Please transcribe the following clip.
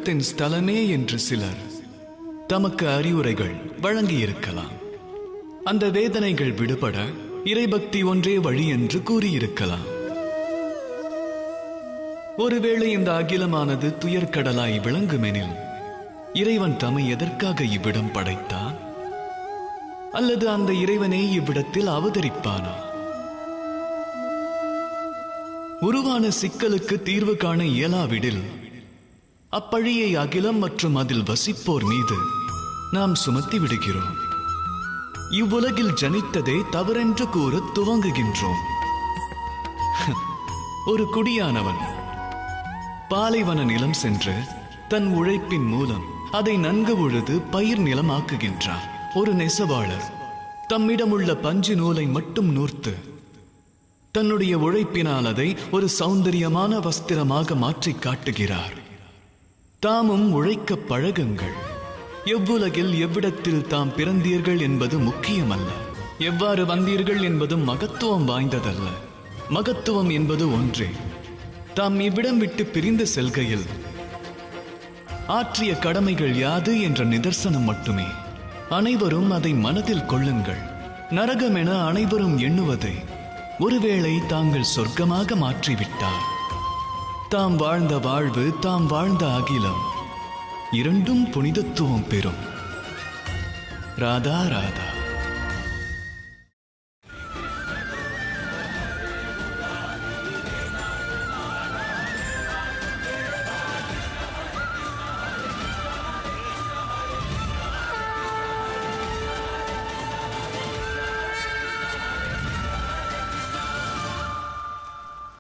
துக்கத்தின் ஸ்தலமே என்று சிலர் தமக்கு அறிவுரைகள் வழங்கியிருக்கலாம். அந்த வேதனைகள் விடுபட இறைபக்தி ஒன்றே வழி என்று கூறியிருக்கலாம். ஒருவேளை இந்த அகிலமானது துயர்கடலாய் விளங்குமெனில் இறைவன் தம்மை எதற்காக இவ்விடம் படைத்தான்? அல்லது அந்த இறைவனே இவ்விடத்தில் அவதரிப்பானா? உருவான சிக்கலுக்கு தீர்வு காண இயலாவிடில் அப்பழியை அகிலம் மற்றும் அதில் வசிப்போர் மீது நாம் சுமத்தி விடுகிறோம். இவ்வுலகில் ஜனித்ததே தவறென்று கூற துவங்குகின்றோம். ஒரு குடியானவன் பாலைவன நிலம் சென்று தன் உழைப்பின் மூலம் அதை நன்கு உழுது பயிர் நிலமாக்குகின்றான். ஒரு நெசவாளர் தம்மிடமுள்ள பஞ்சு நூலை மட்டும் நூர்த்து தன்னுடைய உழைப்பினால் அதை ஒரு சௌந்தரியமான வஸ்திரமாக மாற்றி காட்டுகிறார். தாமும் உழைக்க பழகுங்கள். எவ்வுலகில் எவ்விடத்தில் தாம் பிறந்தீர்கள் என்பது முக்கியமல்ல, எவ்வாறு வந்தீர்கள் என்பதும் மகத்துவம் வாய்ந்ததல்ல. மகத்துவம் என்பது ஒன்றே, தாம் இவ்விடம் விட்டு பிரிந்து செல்கையில் ஆற்றிய கடமைகள் யாது என்ற நிதர்சனம் மட்டுமே. அனைவரும் அதை மனதில் கொள்ளுங்கள். நரகம் என அனைவரும் எண்ணுவதை ஒருவேளை தாங்கள் சொர்க்கமாக மாற்றிவிட்டார். தாம் வாழ்ந்த வாழ்வு, தாம் வாழ்ந்த அகிலம் இரண்டும் புனிதத்துவம் பெறும். ராதா ராதா.